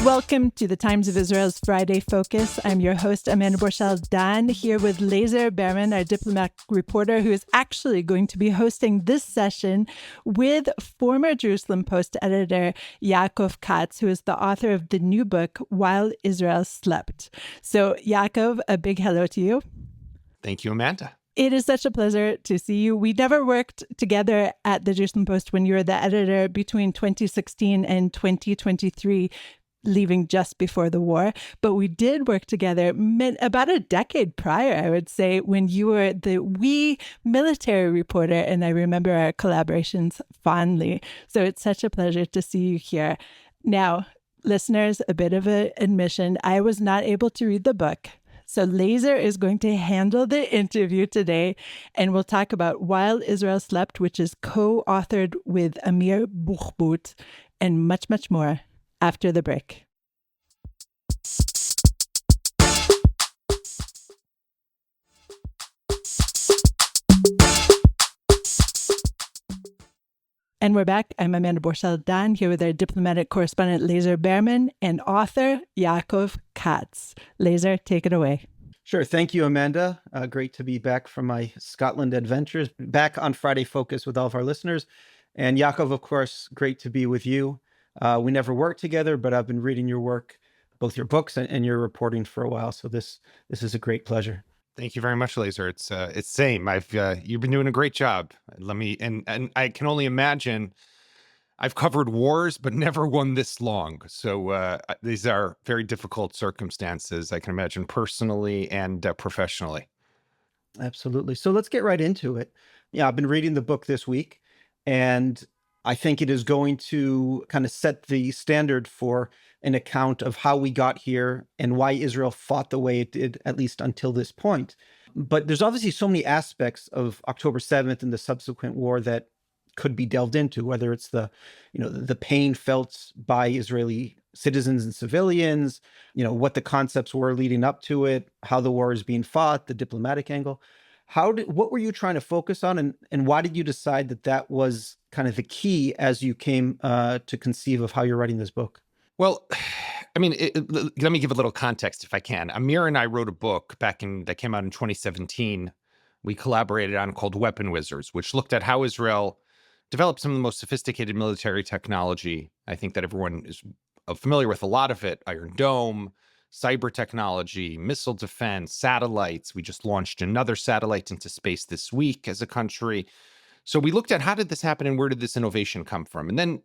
Welcome to the Times of Israel's Friday Focus. I'm your host, Amanda Borschel-Dan, here with Lazar Berman, our diplomat reporter, who is actually going to be hosting this session with former Jerusalem Post editor Yaakov Katz, who is the author of the new book, While Israel Slept. So, Yaakov, a big hello to you. Thank you, Amanda. It is such a pleasure to see you. We never worked together at the Jerusalem Post when you were the editor between 2016 and 2023. Leaving just before the war, but we did work together about a decade prior, I would say, when you were the military reporter, and I remember our collaborations fondly. So it's such a pleasure to see you here. Now, listeners, a bit of an admission, I was not able to read the book. So Lazar is going to handle the interview today, and we'll talk about While Israel Slept, which is co-authored with Amir Bohbot, and much, much more after the break. And we're back. I'm Amanda Borschel-Dan, here with our diplomatic correspondent Lazar Berman and author Yaakov Katz. Lazar, take it away. Sure. Thank you, Amanda. Great to be back from my Scotland adventures, back on Friday Focus with all of our listeners. And Yaakov, of course, great to be with you. We never worked together, but I've been reading your work, both your books and your reporting for a while. So this is a great pleasure. Thank you very much, Lazar. It's same. You've been doing a great job. And I can only imagine. I've covered wars, but never one this long. So these are very difficult circumstances, I can imagine, personally and professionally. Absolutely. So let's get right into it. Yeah, I've been reading the book this week, and I think it is going to kind of set the standard for an account of how we got here and why Israel fought the way it did, at least until this point. But there's obviously so many aspects of October 7th and the subsequent war that could be delved into, whether it's the pain felt by Israeli citizens and civilians, what the concepts were leading up to it, how the war is being fought, the diplomatic angle. What were you trying to focus on, and why did you decide that was kind of the key as you came to conceive of how you're writing this book? Well, I mean, let me give a little context if I can. Amir and I wrote a book that came out in 2017. We collaborated on called Weapon Wizards, which looked at how Israel developed some of the most sophisticated military technology. I think that everyone is familiar with a lot of it: Iron Dome, cyber technology, missile defense, satellites. We just launched another satellite into space this week as a country. So we looked at how did this happen and where did this innovation come from? And then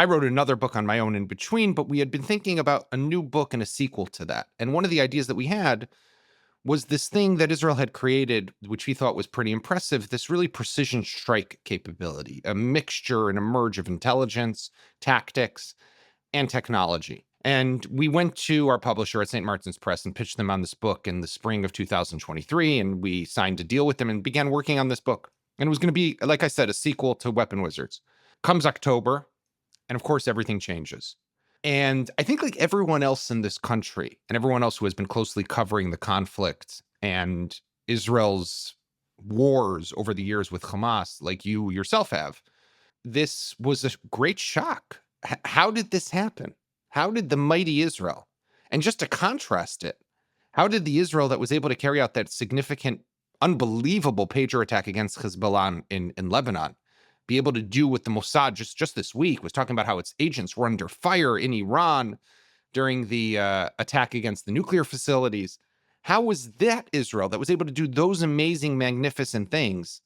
I wrote another book on my own in between, but we had been thinking about a new book and a sequel to that. And one of the ideas that we had was this thing that Israel had created, which we thought was pretty impressive, this really precision strike capability, a mixture and a merge of intelligence, tactics, and technology. And we went to our publisher at St. Martin's Press and pitched them on this book in the spring of 2023. And we signed a deal with them and began working on this book. And it was going to be, like I said, a sequel to Weapon Wizards. Comes October, and of course, everything changes. And I think like everyone else in this country and everyone else who has been closely covering the conflict and Israel's wars over the years with Hamas, like you yourself have, this was a great shock. How did this happen? How did the mighty Israel, and just to contrast it, how did the Israel that was able to carry out that significant, unbelievable pager attack against Hezbollah in Lebanon be able to do what the Mossad just this week was talking about, how its agents were under fire in Iran during the attack against the nuclear facilities? How was that Israel that was able to do those amazing, magnificent things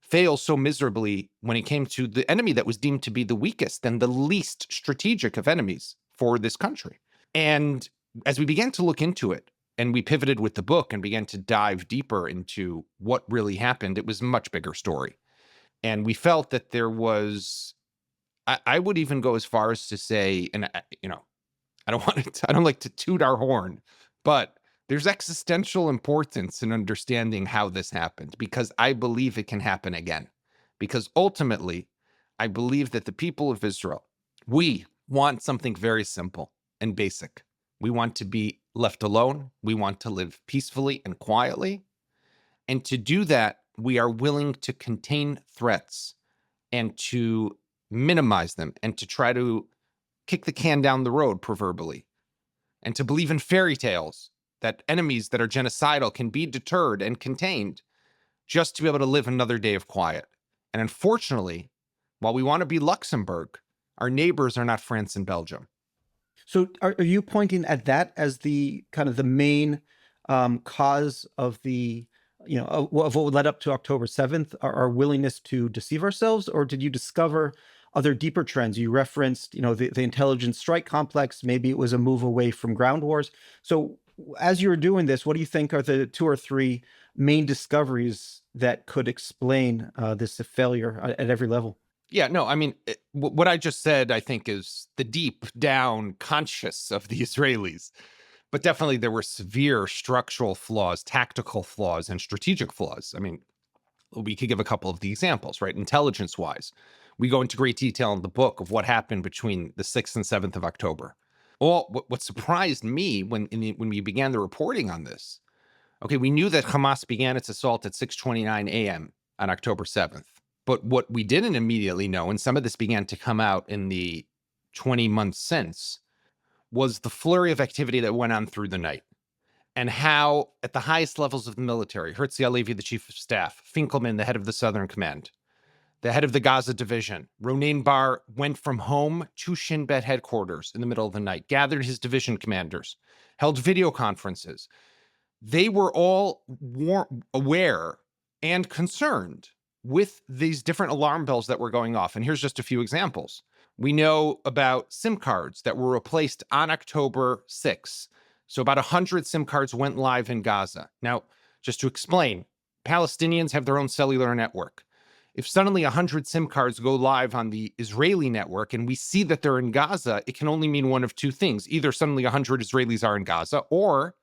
fail so miserably when it came to the enemy that was deemed to be the weakest and the least strategic of enemies for this country? And as we began to look into it, and we pivoted with the book and began to dive deeper into what really happened, it was a much bigger story. And we felt that there was, I would even go as far as to say, and I don't like to toot our horn, but there's existential importance in understanding how this happened, because I believe it can happen again. Because ultimately, I believe that the people of Israel, we want something very simple and basic. We want to be left alone. We want to live peacefully and quietly. And to do that, we are willing to contain threats and to minimize them and to try to kick the can down the road, proverbially, and to believe in fairy tales that enemies that are genocidal can be deterred and contained just to be able to live another day of quiet. And unfortunately, while we want to be Luxembourg, our neighbors are not France and Belgium. So are you pointing at that as the kind of the main cause of the, of what led up to October 7th, our willingness to deceive ourselves? Or did you discover other deeper trends? You referenced, the intelligence strike complex. Maybe it was a move away from ground wars. So as you were doing this, what do you think are the 2 or 3 main discoveries that could explain this failure at every level? Yeah, no, I mean, what I just said, I think, is the deep down conscious of the Israelis. But definitely there were severe structural flaws, tactical flaws, and strategic flaws. I mean, we could give a couple of the examples, right? Intelligence-wise, we go into great detail in the book of what happened between the 6th and 7th of October. What surprised me when we began the reporting on this, okay, we knew that Hamas began its assault at 6:29 a.m. on October 7th. But what we didn't immediately know, and some of this began to come out in the 20 months since, was the flurry of activity that went on through the night, and how at the highest levels of the military, Herzi Halevi, the chief of staff, Finkelman, the head of the Southern Command, the head of the Gaza division, Ronen Bar, went from home to Shin Bet headquarters in the middle of the night, gathered his division commanders, held video conferences. They were all aware and concerned with these different alarm bells that were going off. And here's just a few examples. We know about SIM cards that were replaced on October 6th. So about 100 SIM cards went live in Gaza. Now, just to explain, Palestinians have their own cellular network. If suddenly 100 SIM cards go live on the Israeli network and we see that they're in Gaza, it can only mean one of 2 things. Either suddenly 100 Israelis are in Gaza, or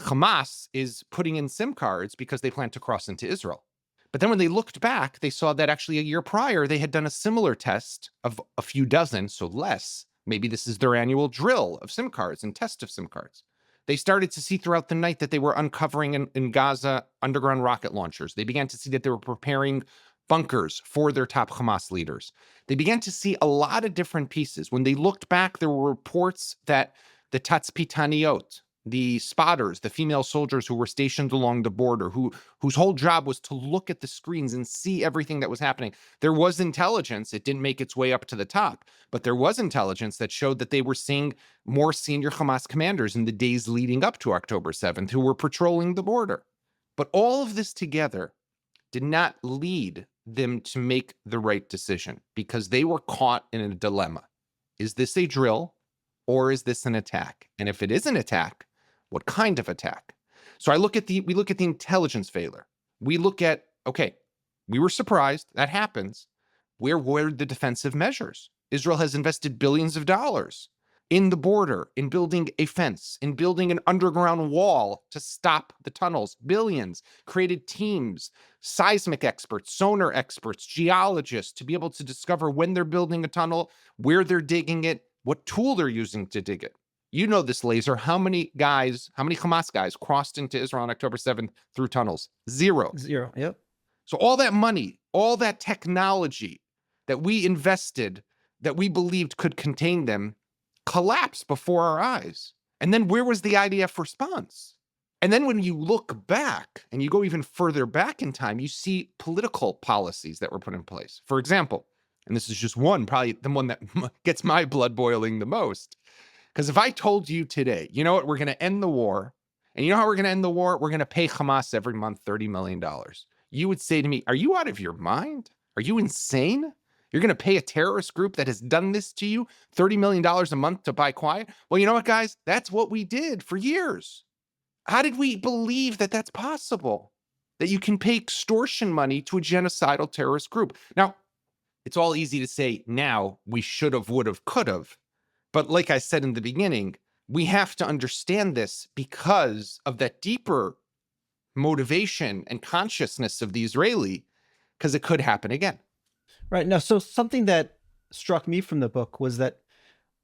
Hamas is putting in SIM cards because they plan to cross into Israel. But then when they looked back, they saw that actually a year prior, they had done a similar test of a few dozen, so less. Maybe this is their annual drill of SIM cards and test of SIM cards. They started to see throughout the night that they were uncovering in Gaza underground rocket launchers. They began to see that they were preparing bunkers for their top Hamas leaders. They began to see a lot of different pieces. When they looked back, there were reports that the Tatzpitaniot, the spotters, the female soldiers who were stationed along the border, whose whole job was to look at the screens and see everything that was happening. There was intelligence. It didn't make its way up to the top, but there was intelligence that showed that they were seeing more senior Hamas commanders in the days leading up to October 7th who were patrolling the border. But all of this together did not lead them to make the right decision because they were caught in a dilemma. Is this a drill or is this an attack? And if it is an attack, what kind of attack? So we look at the intelligence failure. We look at, okay, we were surprised, that happens. Where were the defensive measures? Israel has invested billions of dollars in the border, in building a fence, in building an underground wall to stop the tunnels, billions, created teams, seismic experts, sonar experts, geologists to be able to discover when they're building a tunnel, where they're digging it, what tool they're using to dig it. You know this, Lazar. How many Hamas guys crossed into Israel on October 7th through tunnels? 0. Yep. So all that money, all that technology that we invested, that we believed could contain them, collapsed before our eyes. And then where was the IDF response? And then when you look back and you go even further back in time, you see political policies that were put in place. For example, and this is just one, probably the one that gets my blood boiling the most. Because if I told you today, you know what, we're going to end the war, and you know how we're going to end the war? We're going to pay Hamas every month $30 million. You would say to me, are you out of your mind? Are you insane? You're going to pay a terrorist group that has done this to you $30 million a month to buy quiet? Well, you know what, guys? That's what we did for years. How did we believe that that's possible? That you can pay extortion money to a genocidal terrorist group? Now, it's all easy to say now, we should have, would have, could have. But like I said in the beginning, we have to understand this because of that deeper motivation and consciousness of the Israeli, because it could happen again. Right. Now, so something that struck me from the book was that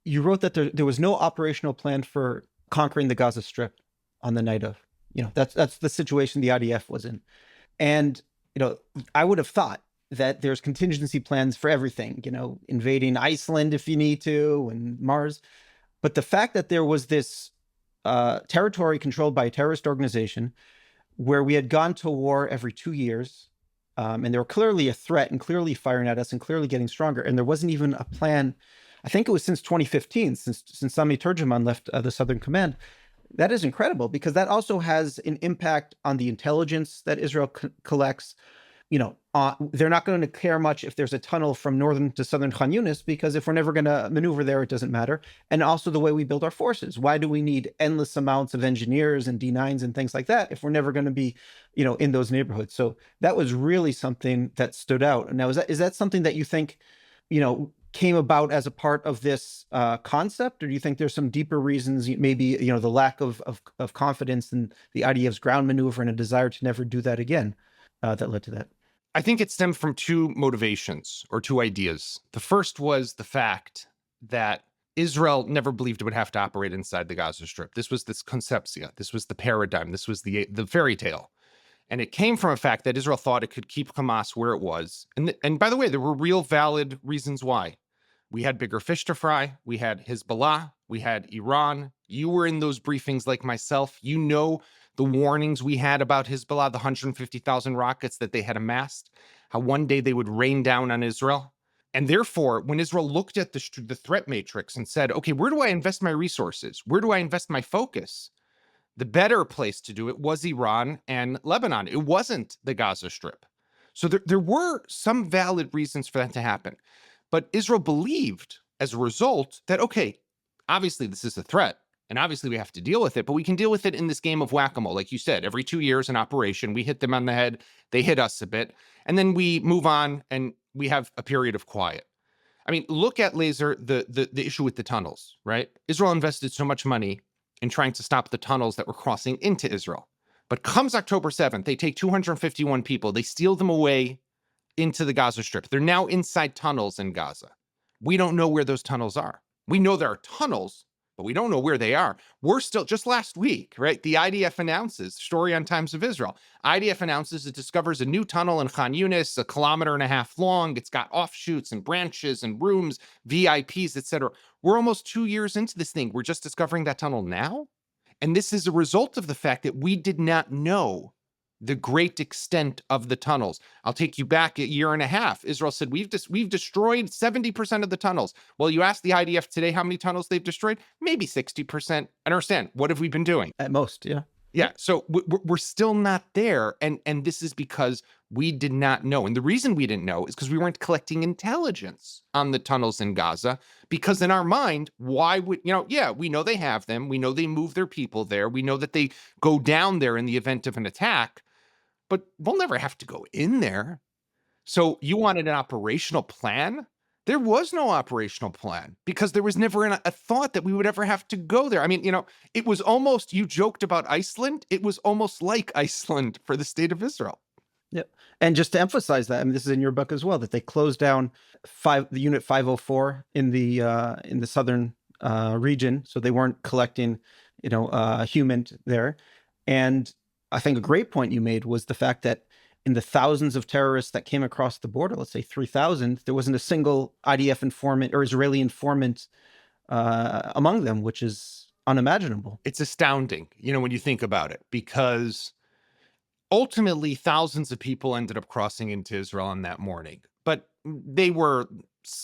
you wrote that there was no operational plan for conquering the Gaza Strip on the night of, that's the situation the IDF was in. And, I would have thought that there's contingency plans for everything, invading Iceland if you need to, and Mars. But the fact that there was this territory controlled by a terrorist organization, where we had gone to war every 2 years, and they were clearly a threat and clearly firing at us and clearly getting stronger. And there wasn't even a plan. I think it was since 2015, since Sami Turjaman left the Southern Command. That is incredible, because that also has an impact on the intelligence that Israel collects. They're not going to care much if there's a tunnel from northern to southern Khan Yunis, because if we're never going to maneuver there, it doesn't matter. And also the way we build our forces. Why do we need endless amounts of engineers and D9s and things like that if we're never going to be, in those neighborhoods? So that was really something that stood out. Now, is that something that you think, came about as a part of this concept, or do you think there's some deeper reasons, maybe the lack of confidence in the IDF's ground maneuver and a desire to never do that again, that led to that? I think it stemmed from two motivations or two ideas. The first was the fact that Israel never believed it would have to operate inside the Gaza Strip. This was this conceptia. This was the paradigm. This was the fairy tale. And it came from a fact that Israel thought it could keep Hamas where it was. And by the way, there were real valid reasons why. We had bigger fish to fry. We had Hezbollah. We had Iran. You were in those briefings like myself. You know the warnings we had about Hezbollah, the 150,000 rockets that they had amassed, how one day they would rain down on Israel. And therefore, when Israel looked at the threat matrix and said, okay, where do I invest my resources? Where do I invest my focus? The better place to do it was Iran and Lebanon. It wasn't the Gaza Strip. So there were some valid reasons for that to happen. But Israel believed, as a result, that, okay, obviously this is a threat, and obviously we have to deal with it, but we can deal with it in this game of whack-a-mole. Like you said, every 2 years in operation, we hit them on the head, they hit us a bit, and then we move on and we have a period of quiet. I mean, look at Lazar, the issue with the tunnels, right? Israel invested so much money in trying to stop the tunnels that were crossing into Israel. But comes October 7th, they take 251 people, they steal them away into the Gaza Strip. They're now inside tunnels in Gaza. We don't know where those tunnels are. We know there are tunnels, but we don't know where they are. We're still, just last week, right? The IDF announces, story on Times of Israel, IDF announces it discovers a new tunnel in Khan Yunis, 1.5 kilometers long. It's got offshoots and branches and rooms, VIPs, etc. We're almost 2 years into this thing. We're just discovering that tunnel now. And this is a result of the fact that we did not know the great extent of the tunnels. I'll take you back 1.5 years. Israel said, we've destroyed 70% of the tunnels. Well, you ask the IDF today how many tunnels they've destroyed, maybe 60%. I understand. What have we been doing? At most, yeah. Yeah, so we're still not there. And this is because we did not know. And the reason we didn't know is because we weren't collecting intelligence on the tunnels in Gaza. Because in our mind, why would, we know they have them. We know they move their people there. We know that they go down there in the event of an attack. But we'll never have to go in there. So you wanted an operational plan? There was no operational plan because there was never a thought that we would ever have to go there. I mean, it was almost, you joked about Iceland. It was almost like Iceland for the state of Israel. Yeah. And just to emphasize that, I mean, this is in your book as well, that they closed down the Unit 504 in the southern region. So they weren't collecting, human there. And I think a great point you made was the fact that in the thousands of terrorists that came across the border, let's say 3,000, there wasn't a single IDF informant or Israeli informant among them, which is unimaginable. It's astounding, when you think about it, because ultimately thousands of people ended up crossing into Israel on that morning. But they were,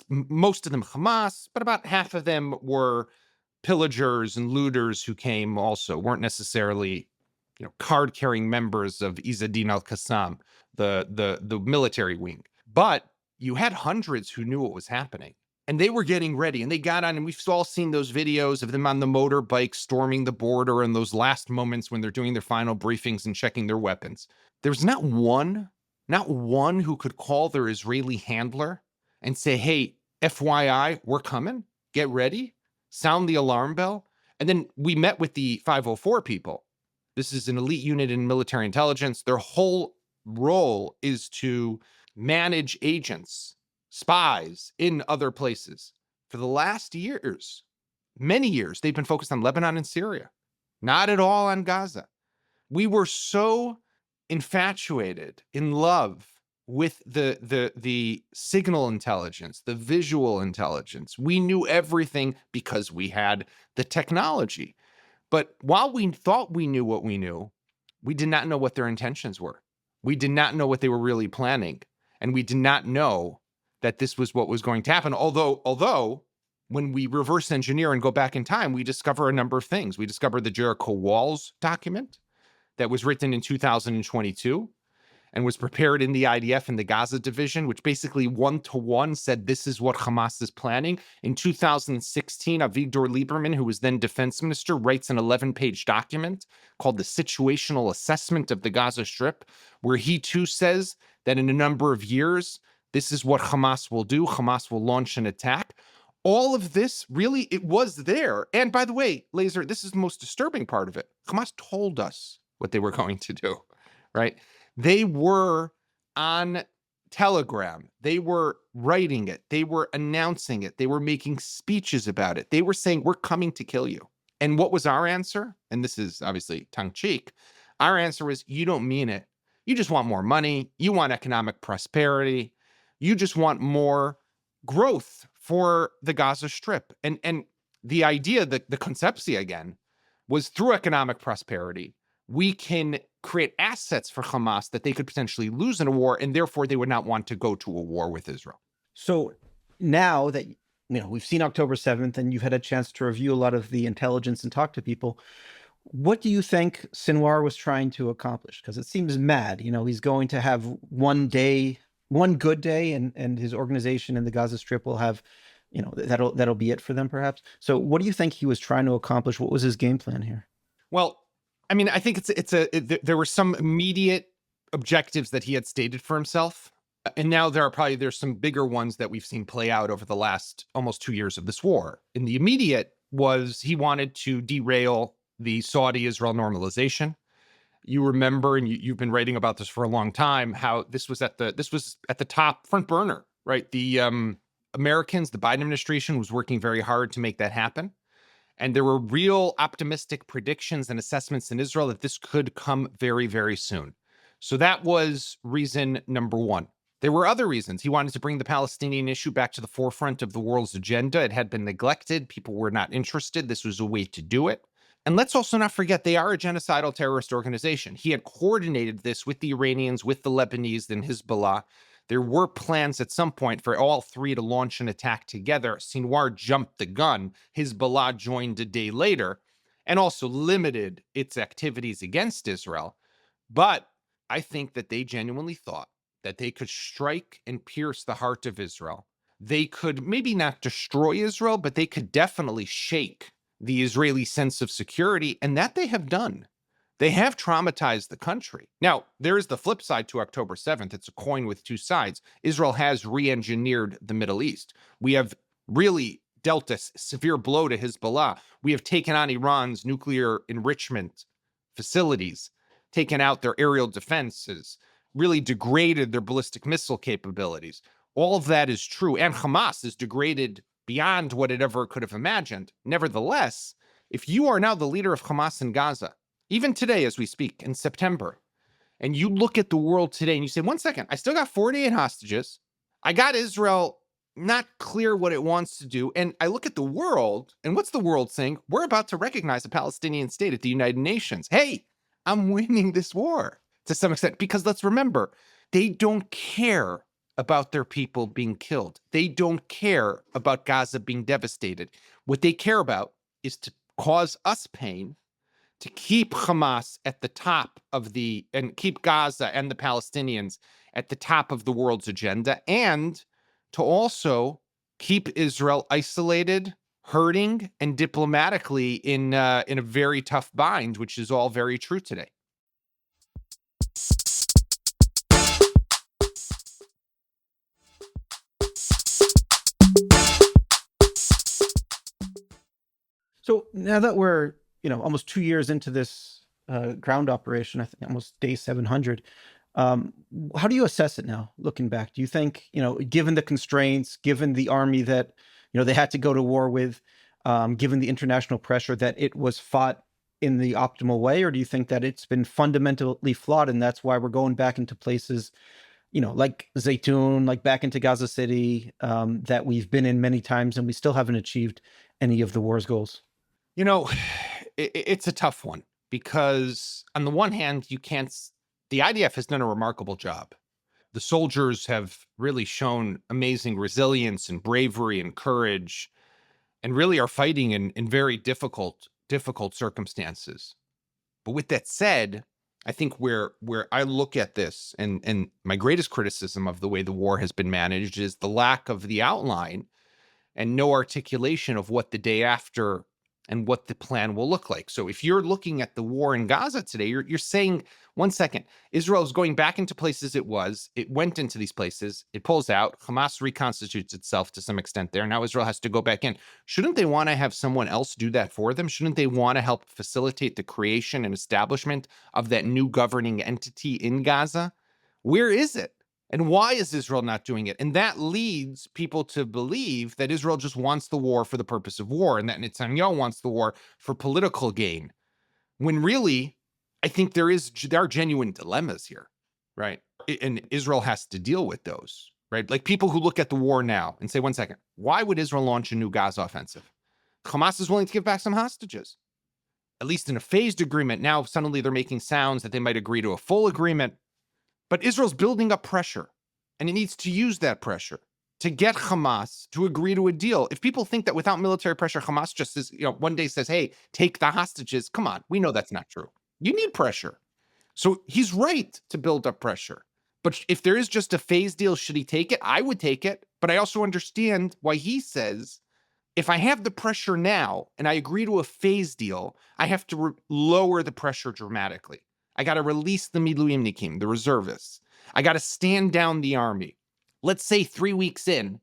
most of them Hamas, but about half of them were pillagers and looters who came also, weren't necessarily card-carrying members of Izzadin al-Qassam, the military wing. But you had hundreds who knew what was happening. And they were getting ready. And they got on, and we've all seen those videos of them on the motorbike storming the border in those last moments when they're doing their final briefings and checking their weapons. There's not one who could call their Israeli handler and say, hey, FYI, we're coming. Get ready. Sound the alarm bell. And then we met with the 504 people. This is an elite unit in military intelligence. Their whole role is to manage agents, spies in other places. For the last years, many years, they've been focused on Lebanon and Syria, not at all on Gaza. We were so infatuated, in love with the signal intelligence, the visual intelligence. We knew everything because we had the technology. But while we thought we knew what we knew, we did not know what their intentions were. We did not know what they were really planning. And we did not know that this was what was going to happen. Although when we reverse engineer and go back in time, we discover a number of things. We discover the Jericho Walls document that was written in 2022 and was prepared in the IDF and the Gaza division, which basically one-to-one said this is what Hamas is planning. In 2016, Avigdor Lieberman, who was then defense minister, writes an 11-page document called the Situational Assessment of the Gaza Strip, where he too says that in a number of years, this is what Hamas will do. Hamas will launch an attack. All of this, really, it was there. And by the way, Lazar, this is the most disturbing part of it. Hamas told us what they were going to do, right? They were on Telegram. They were writing it. They were announcing it. They were making speeches about it. They were saying, we're coming to kill you. And what was our answer? And this is obviously tongue-cheek. Our answer was, you don't mean it. You just want more money. You want economic prosperity. You just want more growth for the Gaza Strip. And the idea, the concepция again, was through economic prosperity, we can create assets for Hamas that they could potentially lose in a war, and therefore they would not want to go to a war with Israel. So now that we've seen October 7th and you've had a chance to review a lot of the intelligence and talk to people, what do you think Sinwar was trying to accomplish? Because it seems mad. He's going to have one good day, and his organization in the Gaza Strip will have, that'll be it for them, perhaps. So what do you think he was trying to accomplish? What was his game plan here? Well, I mean, I think there were some immediate objectives that he had stated for himself. And now there's some bigger ones that we've seen play out over the last almost 2 years of this war. In the immediate was he wanted to derail the Saudi-Israel normalization. You remember, and you've been writing about this for a long time, how this was at the top front burner, right? The Americans, the Biden administration was working very hard to make that happen. And there were real optimistic predictions and assessments in Israel that this could come very, very soon. So that was reason number one. There were other reasons. He wanted to bring the Palestinian issue back to the forefront of the world's agenda. It had been neglected. People were not interested. This was a way to do it. And let's also not forget, they are a genocidal terrorist organization. He had coordinated this with the Iranians, with the Lebanese, and Hezbollah. There were plans at some point for all three to launch an attack together. Sinwar jumped the gun. Hezbollah joined a day later and also limited its activities against Israel. But I think that they genuinely thought that they could strike and pierce the heart of Israel. They could maybe not destroy Israel, but they could definitely shake the Israeli sense of security, and that they have done. They have traumatized the country. Now, there is the flip side to October 7th. It's a coin with two sides. Israel has re-engineered the Middle East. We have really dealt a severe blow to Hezbollah. We have taken on Iran's nuclear enrichment facilities, taken out their aerial defenses, really degraded their ballistic missile capabilities. All of that is true. And Hamas is degraded beyond what it ever could have imagined. Nevertheless, if you are now the leader of Hamas in Gaza, even today as we speak in September, and you look at the world today and you say, 1 second, I still got 48 hostages. I got Israel not clear what it wants to do. And I look at the world, and what's the world saying? We're about to recognize a Palestinian state at the United Nations. Hey, I'm winning this war to some extent, because let's remember, they don't care about their people being killed. They don't care about Gaza being devastated. What they care about is to cause us pain, to keep Hamas at the top of and keep Gaza and the Palestinians at the top of the world's agenda, and to also keep Israel isolated, hurting, and diplomatically in a very tough bind, which is all very true today. So now that we're, almost 2 years into this ground operation, I think almost day 700, how do you assess it now, looking back? Do you think, given the constraints, given the army that, they had to go to war with, given the international pressure, that it was fought in the optimal way? Or do you think that it's been fundamentally flawed, and that's why we're going back into places, like Zaytun, like back into Gaza City, that we've been in many times, and we still haven't achieved any of the war's goals? it's a tough one because on the one hand, the IDF has done a remarkable job. The soldiers have really shown amazing resilience and bravery and courage and really are fighting in very difficult circumstances. But with that said, I think where I look at this and my greatest criticism of the way the war has been managed is the lack of the outline and no articulation of what the day after and what the plan will look like. So if you're looking at the war in Gaza today, you're saying, one second, Israel is going back into places it went into these places, it pulls out, Hamas reconstitutes itself to some extent there. Now Israel has to go back in. Shouldn't they want to have someone else do that for them? Shouldn't they want to help facilitate the creation and establishment of that new governing entity in Gaza? Where is it? And why is Israel not doing it? And that leads people to believe that Israel just wants the war for the purpose of war and that Netanyahu wants the war for political gain. When really, I think there are genuine dilemmas here, right? And Israel has to deal with those, right? Like people who look at the war now and say, one second, why would Israel launch a new Gaza offensive? Hamas is willing to give back some hostages, at least in a phased agreement. Now suddenly they're making sounds that they might agree to a full agreement. But Israel's building up pressure, and it needs to use that pressure to get Hamas to agree to a deal. If people think that without military pressure, Hamas just is, one day says, hey, take the hostages. Come on, we know that's not true. You need pressure. So he's right to build up pressure. But if there is just a phase deal, should he take it? I would take it. But I also understand why he says, if I have the pressure now and I agree to a phase deal, I have to lower the pressure dramatically. I got to release the miluimnikim, the reservists. I got to stand down the army. Let's say 3 weeks in,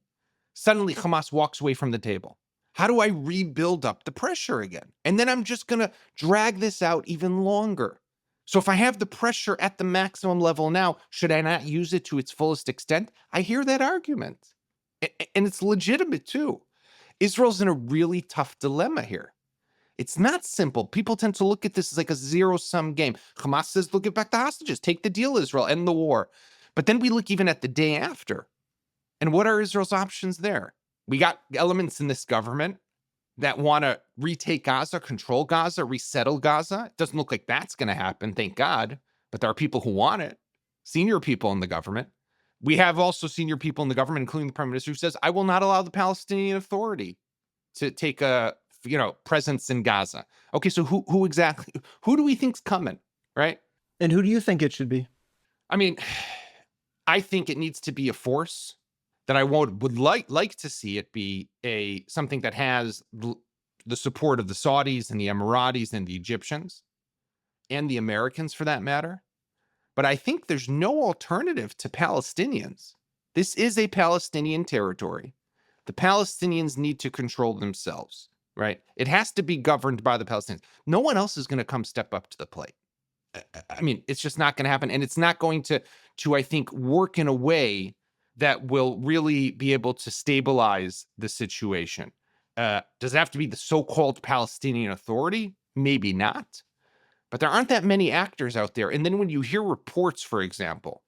suddenly Hamas walks away from the table. How do I rebuild up the pressure again? And then I'm just going to drag this out even longer. So if I have the pressure at the maximum level now, should I not use it to its fullest extent? I hear that argument. And it's legitimate too. Israel's in a really tough dilemma here. It's not simple. People tend to look at this as like a zero-sum game. Hamas says, they'll give back the hostages, take the deal, Israel, end the war. But then we look even at the day after. And what are Israel's options there? We got elements in this government that want to retake Gaza, control Gaza, resettle Gaza. It doesn't look like that's going to happen, thank God. But there are people who want it, senior people in the government. We have also senior people in the government, including the prime minister, who says, I will not allow the Palestinian Authority to take a presence in Gaza. Okay, so who exactly, who do we think's coming, right? And who do you think it should be? I mean, I think it needs to be a force that I would like to see it be something that has the support of the Saudis and the Emiratis and the Egyptians and the Americans for that matter. But I think there's no alternative to Palestinians. This is a Palestinian territory. The Palestinians need to control themselves. Right? It has to be governed by the Palestinians. No one else is going to come step up to the plate. I mean, it's just not going to happen. And it's not going to, I think, work in a way that will really be able to stabilize the situation. Does it have to be the so-called Palestinian Authority? Maybe not. But there aren't that many actors out there. And then when you hear reports, for example,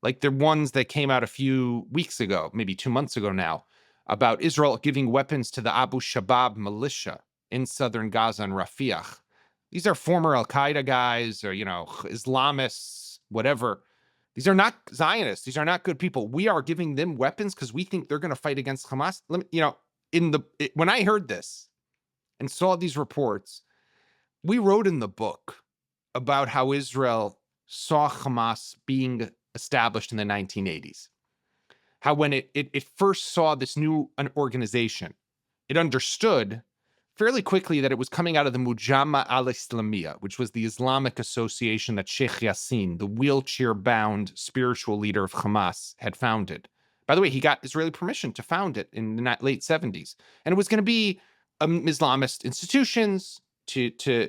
like the ones that came out a few weeks ago, maybe 2 months ago now, about Israel giving weapons to the Abu Shabab militia in southern Gaza and Rafiah. These are former Al-Qaeda guys or, Islamists, whatever. These are not Zionists. These are not good people. We are giving them weapons because we think they're going to fight against Hamas. When I heard this and saw these reports, we wrote in the book about how Israel saw Hamas being established in the 1980s. How when it first saw this new organization, it understood fairly quickly that it was coming out of the Mujama al-Islamiyya, which was the Islamic association that Sheikh Yassin, the wheelchair-bound spiritual leader of Hamas, had founded. By the way, he got Israeli permission to found it in the late 70s. And it was going to be Islamist institutions to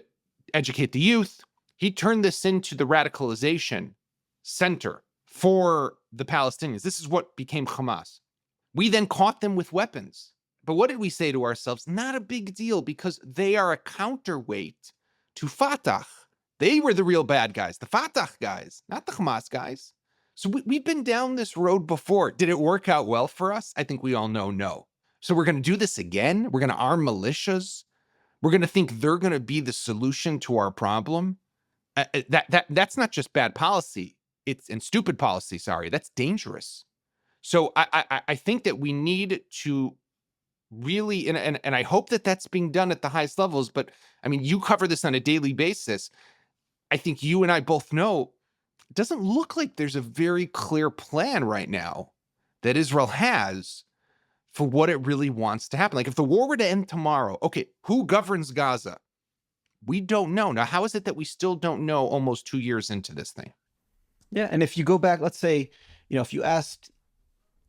educate the youth. He turned this into the radicalization center for the Palestinians. This is what became Hamas. We then caught them with weapons. But what did we say to ourselves? Not a big deal because they are a counterweight to Fatah. They were the real bad guys, the Fatah guys, not the Hamas guys. So we've been down this road before. Did it work out well for us? I think we all know no. So we're going to do this again. We're going to arm militias. we're going to think they're going to be the solution to our problem. That's not just bad policy. And stupid policy. Sorry, that's dangerous. So I think that we need to really, and I hope that that's being done at the highest levels. But I mean, you cover this on a daily basis. I think you and I both know it doesn't look like there's a very clear plan right now that Israel has for what it really wants to happen. Like if the war were to end tomorrow, okay, who governs Gaza? We don't know. Now, how is it that we still don't know almost 2 years into this thing? Yeah, and if you go back, let's say, if you asked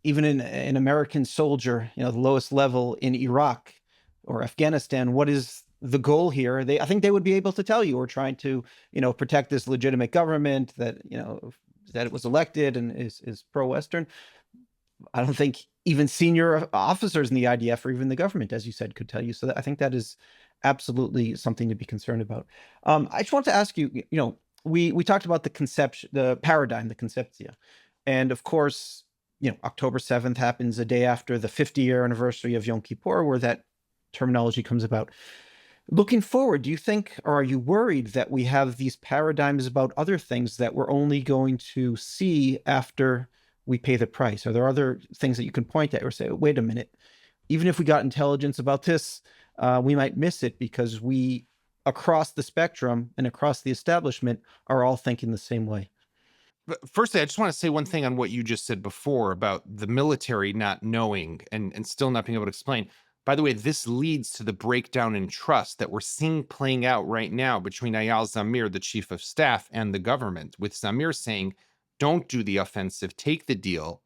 even an American soldier, the lowest level in Iraq or Afghanistan, what is the goal here? I think they would be able to tell you, we're trying to, protect this legitimate government that, that it was elected and is pro-Western. I don't think even senior officers in the IDF or even the government, as you said, could tell you. So I think that is absolutely something to be concerned about. I just want to ask you, we talked about the conception, the paradigm, the conceptia. And of course, October 7th happens a day after the 50-year anniversary of Yom Kippur, where that terminology comes about. Looking forward, do you think, or are you worried that we have these paradigms about other things that we're only going to see after we pay the price? Are there other things that you can point at or say, wait a minute, even if we got intelligence about this, we might miss it because we, across the spectrum and across the establishment, are all thinking the same way? But firstly, I just want to say one thing on what you just said before about the military not knowing and still not being able to explain. By the way, this leads to the breakdown in trust that we're seeing playing out right now between Eyal Zamir, the chief of staff, and the government, with Zamir saying, don't do the offensive, take the deal,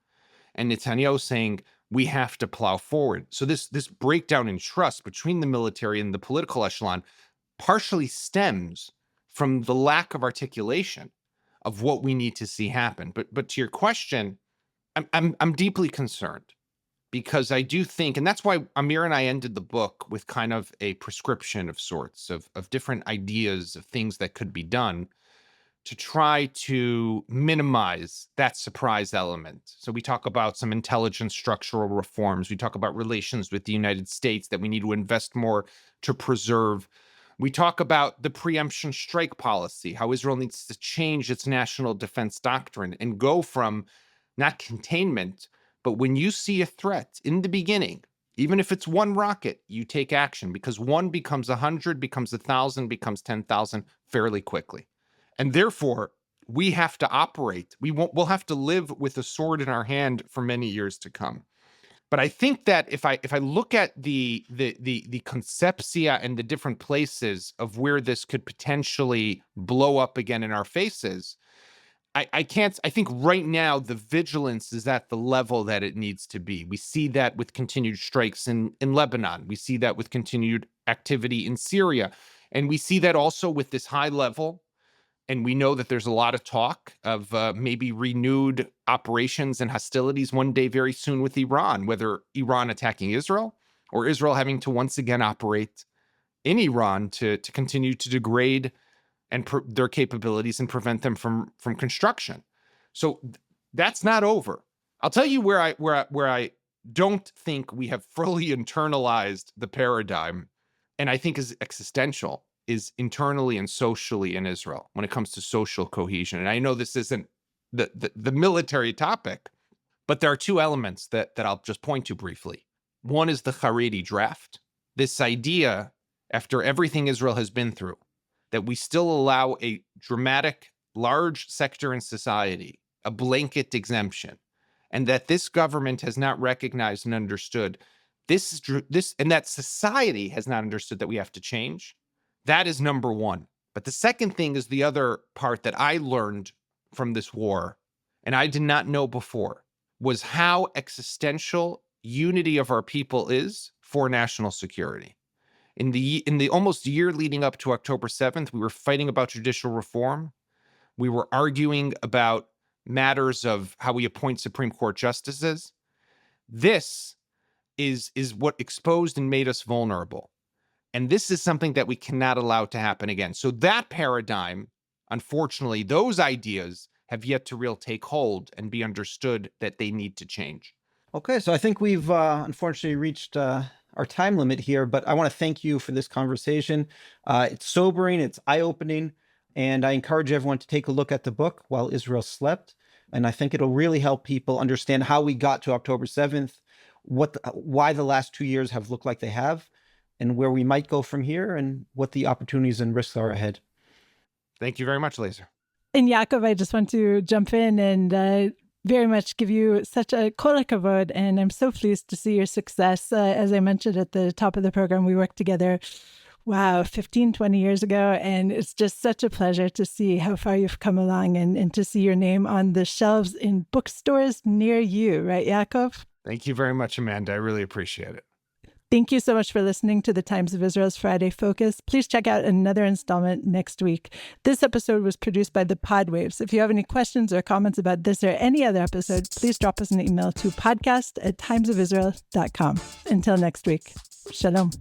and Netanyahu saying, we have to plow forward. So this breakdown in trust between the military and the political echelon partially stems from the lack of articulation of what we need to see happen. But to your question, I'm deeply concerned because I do think, and that's why Amir and I ended the book with kind of a prescription of sorts of different ideas of things that could be done to try to minimize that surprise element. So we talk about some intelligence structural reforms. We talk about relations with the United States that we need to invest more to preserve. We talk about the preemption strike policy, how Israel needs to change its national defense doctrine and go from not containment, but when you see a threat in the beginning, even if it's one rocket, you take action because one becomes 100, becomes 1,000, becomes 10,000 fairly quickly. And therefore, we have to operate. We'll have to live with a sword in our hand for many years to come. But I think that if I look at the conceptia and the different places of where this could potentially blow up again in our faces, I think right now the vigilance is at the level that it needs to be. We see that with continued strikes in Lebanon. We see that with continued activity in Syria. And we see that also with this high level. And we know that there's a lot of talk of maybe renewed operations and hostilities one day very soon with Iran, whether Iran attacking Israel or Israel having to once again operate in Iran to continue to degrade and their capabilities and prevent them from construction. So that's not over. I'll tell you where I don't think we have fully internalized the paradigm, and I think is existential, is internally and socially in Israel when it comes to social cohesion. And I know this isn't the military topic, but there are two elements that I'll just point to briefly. One is the Haredi draft. This idea, after everything Israel has been through, that we still allow a dramatic, large sector in society, a blanket exemption, and that this government has not recognized and understood this, and that society has not understood that we have to change. That is number one. But the second thing is the other part that I learned from this war, and I did not know before, was how existential unity of our people is for national security. In the almost year leading up to October 7th, we were fighting about judicial reform. We were arguing about matters of how we appoint Supreme Court justices. This is what exposed and made us vulnerable. And this is something that we cannot allow to happen again. So that paradigm, unfortunately, those ideas have yet to really take hold and be understood that they need to change. Okay, so I think we've unfortunately reached our time limit here, but I want to thank you for this conversation. It's sobering, it's eye-opening, and I encourage everyone to take a look at the book, While Israel Slept. And I think it'll really help people understand how we got to October 7th, why the last 2 years have looked like they have, and where we might go from here, and what the opportunities and risks are ahead. Thank you very much, Lazar. And Yaakov, I just want to jump in and very much give you such a kol hakavod, and I'm so pleased to see your success. As I mentioned at the top of the program, we worked together, 15, 20 years ago, and it's just such a pleasure to see how far you've come along and to see your name on the shelves in bookstores near you, right, Yaakov? Thank you very much, Amanda. I really appreciate it. Thank you so much for listening to the Times of Israel's Friday Focus. Please check out another installment next week. This episode was produced by the Podwaves. If you have any questions or comments about this or any other episode, please drop us an email to podcast@timesofisrael.com. Until next week, shalom.